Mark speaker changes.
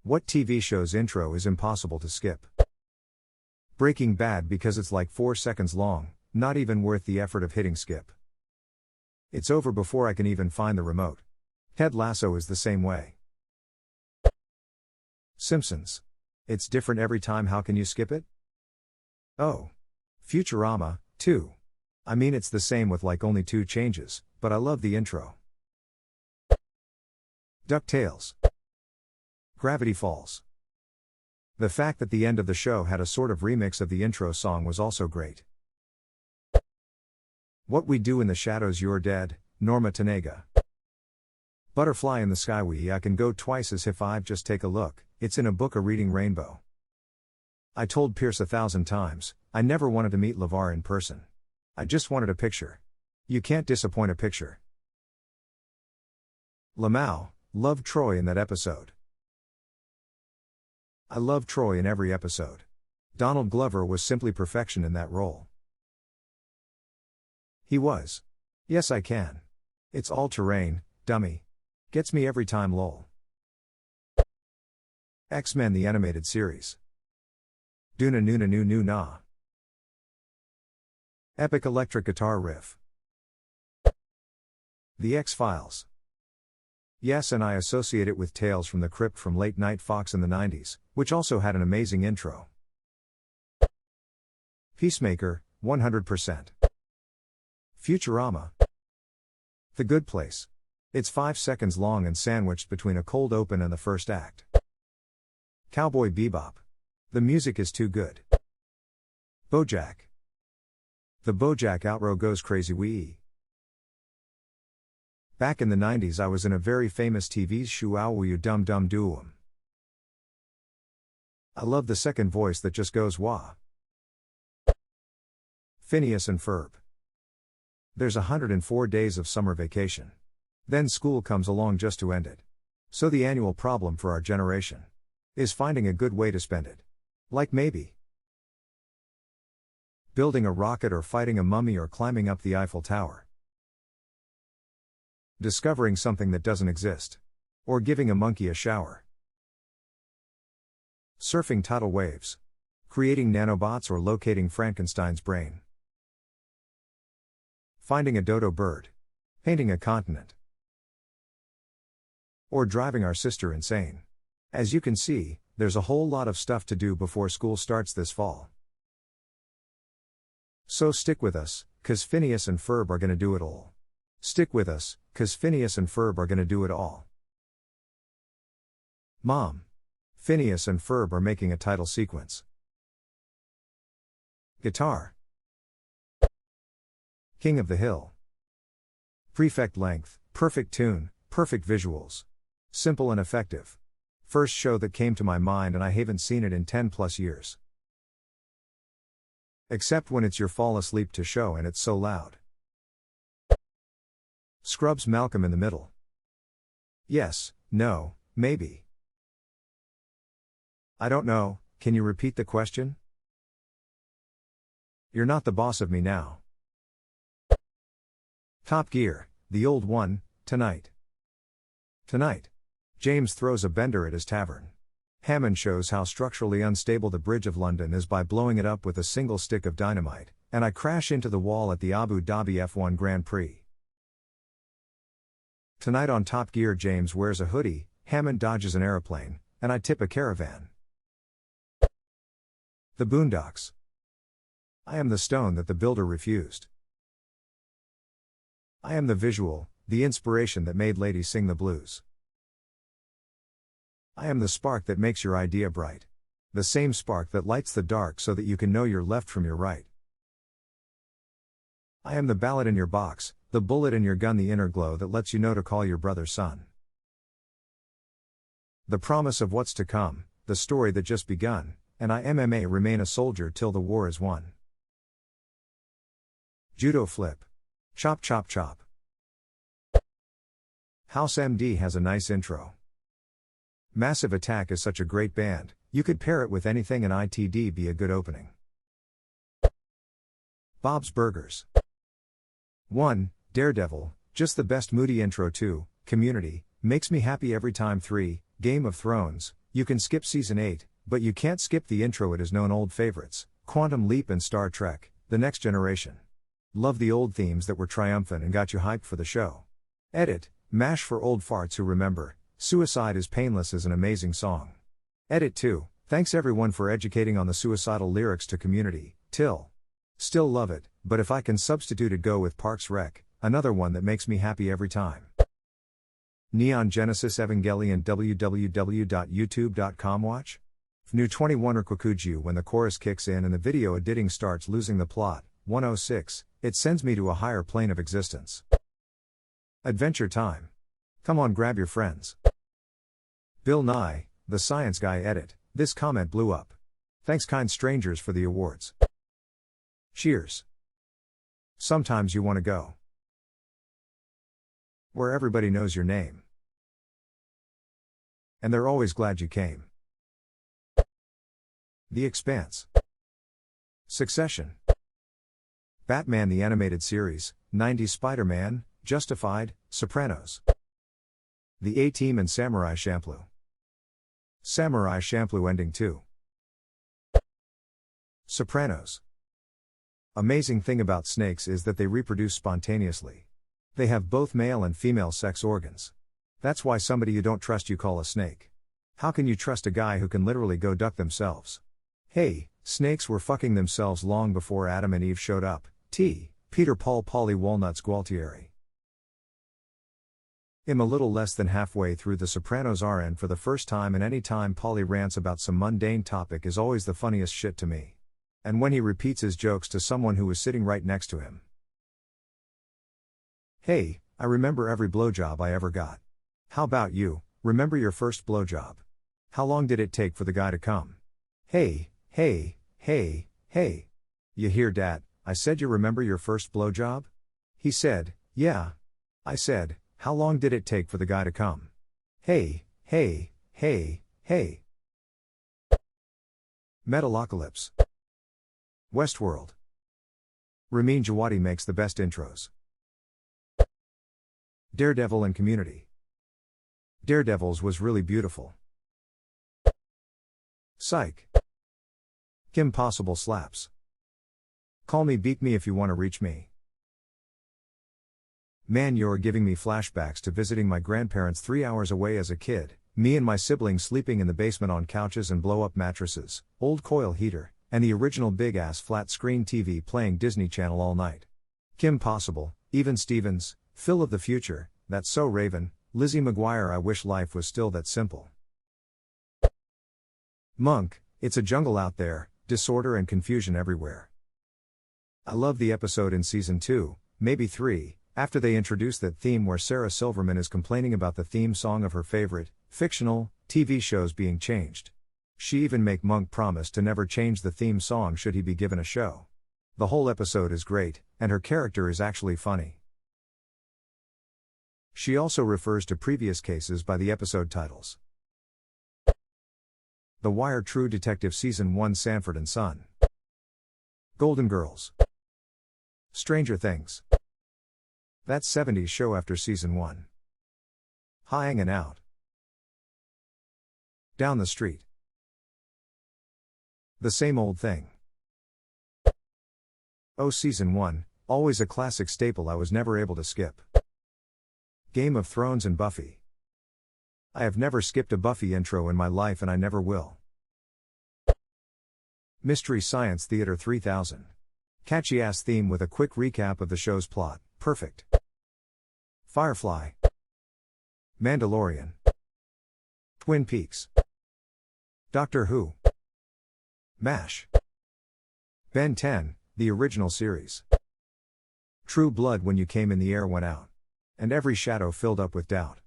Speaker 1: What TV show's intro is impossible to skip? Breaking Bad because it's like 4 seconds long, not even worth the effort of hitting skip. It's over before I can even find the remote. Ted Lasso is the same way. Simpsons. It's different every time, how can you skip it? Oh. Futurama, too. I mean, it's the same with like only 2 changes, but I love the intro. DuckTales. Gravity Falls. The fact that the end of the show had a sort of remix of the intro song was also great. What We Do in the Shadows, You're Dead, Norma Tanega. Butterfly in the Sky, I can go twice as if I've just take a look, it's in a book, A Reading Rainbow. I told Pierce 1,000 times, I never wanted to meet LeVar in person. I just wanted a picture. You can't disappoint a picture. Lamau, loved Troy in that episode. I love Troy in every episode. Donald Glover was simply perfection in that role. He was. Yes, I can. It's all terrain, dummy. Gets me every time, lol. X-Men the Animated Series. Duna Nuna Nu Nu Na. Epic electric guitar riff. The X-Files. Yes, and I associate it with Tales from the Crypt from Late Night Fox in the 90s, which also had an amazing intro. Peacemaker, 100%. Futurama. The Good Place. It's 5 seconds long and sandwiched between a cold open and the first act. Cowboy Bebop. The music is too good. BoJack. The BoJack outro goes crazy wee. Back in the 90s I was in a very famous TV show, Ow Will You Dum Dum Doo-Um. I love the second voice that just goes wah. Phineas and Ferb. There's 104 days of summer vacation. Then school comes along just to end it. So the annual problem for our generation is finding a good way to spend it. Like maybe building a rocket or fighting a mummy or climbing up the Eiffel Tower. Discovering something that doesn't exist. Or giving a monkey a shower. Surfing tidal waves. Creating nanobots or locating Frankenstein's brain. Finding a dodo bird. Painting a continent. Or driving our sister insane. As you can see, there's a whole lot of stuff to do before school starts this fall. So stick with us, 'cause Phineas and Ferb are gonna do it all. Stick with us, 'cause Phineas and Ferb are gonna do it all. Mom. Phineas and Ferb are making a title sequence. Guitar. King of the Hill. Prefect length, perfect tune, perfect visuals. Simple and effective. First show that came to my mind and I haven't seen it in 10 plus years. Except when it's your fall asleep to show and it's so loud. Scrubs Malcolm in the Middle. Yes, no, maybe. I don't know, can you repeat the question? You're not the boss of me now. Top Gear, the old one, tonight. Tonight. James throws a bender at his tavern. Hammond shows how structurally unstable the Bridge of London is by blowing it up with a single stick of dynamite, and I crash into the wall at the Abu Dhabi F1 Grand Prix. Tonight on Top Gear, James wears a hoodie, Hammond dodges an aeroplane, and I tip a caravan. The Boondocks. I am the stone that the builder refused. I am the visual, the inspiration that made ladies sing the blues. I am the spark that makes your idea bright. The same spark that lights the dark so that you can know your left from your right. I am the ballad in your box, the bullet in your gun, the inner glow that lets you know to call your brother son. The promise of what's to come, the story that just begun, and I MMA remain a soldier till the war is won. Judo flip. Chop chop chop. House MD has a nice intro. Massive Attack is such a great band, you could pair it with anything and it'd be a good opening. Bob's Burgers. 1. Daredevil, just the best moody intro. 2. Community, makes me happy every time. 3. Game of Thrones, You can skip Season 8, but you can't skip the intro. It is known old favorites, Quantum Leap and Star Trek, The Next Generation. Love the old themes that were triumphant and got you hyped for the show. Edit, MASH for old farts who remember, Suicide is Painless is an amazing song. Edit 2, thanks everyone for educating on the suicidal lyrics to Community, till. Still love it, but if I can substitute it, go with Parks Rec, another one that makes me happy every time. Neon Genesis Evangelion www.youtube.com watch? New 21 Rikukuju when the chorus kicks in and the video editing starts losing the plot, 106, it sends me to a higher plane of existence. Adventure time. Come on, grab your friends. Bill Nye, the science guy. Edit, this comment blew up. Thanks kind strangers for the awards. Cheers. Sometimes you want to go where everybody knows your name. And they're always glad you came. The Expanse. Succession. Batman the Animated Series, 90s Spider-Man, Justified, Sopranos. The A-Team and Samurai Champloo. Samurai Champloo ending 2. Sopranos. Amazing thing about snakes is that they reproduce spontaneously. They have both male and female sex organs. That's why somebody you don't trust you call a snake. How can you trust a guy who can literally go duck themselves? Hey, snakes were fucking themselves long before Adam and Eve showed up. T. Peter Paul Polly Walnuts Gualtieri. I'm a little less than halfway through The Sopranos RN for the first time, and any time Polly rants about some mundane topic is always the funniest shit to me. And when he repeats his jokes to someone who was sitting right next to him. Hey, I remember every blowjob I ever got. How about you, remember your first blowjob? How long did it take for the guy to come? Hey, hey, hey, hey. You hear dat? I said you remember your first blowjob? He said, yeah. I said, how long did it take for the guy to come? Hey, hey, hey, hey. Metalocalypse. Westworld. Ramin Djawadi makes the best intros. Daredevil and Community. Daredevil's was really beautiful. Psych. Kim Possible slaps. Call me, beat me if you want to reach me. Man, you're giving me flashbacks to visiting my grandparents 3 hours away as a kid, me and my siblings sleeping in the basement on couches and blow-up mattresses, old coil heater, and the original big-ass flat-screen TV playing Disney Channel all night. Kim Possible, Even Stevens, Phil of the Future, That's So Raven, Lizzie McGuire. I wish life was still that simple. Monk, It's a Jungle Out There, Disorder and Confusion Everywhere. I love the episode in Season 2, maybe 3, after they introduced that theme where Sarah Silverman is complaining about the theme song of her favorite, fictional, TV shows being changed. She even make Monk promise to never change the theme song should he be given a show. The whole episode is great, and her character is actually funny. She also refers to previous cases by the episode titles. The Wire, True Detective Season 1, Sanford and Son. Golden Girls. Stranger Things. That 70s show after Season 1. Hanging Out. Down the Street. The Same Old Thing. Oh, Season 1, always a classic staple I was never able to skip. Game of Thrones and Buffy. I have never skipped a Buffy intro in my life and I never will. Mystery Science Theater 3000. Catchy ass theme with a quick recap of the show's plot, perfect. Firefly. Mandalorian. Twin Peaks. Doctor Who. MASH. Ben 10, the original series. True Blood, When You Came in the Air Went Out. And every shadow filled up with doubt.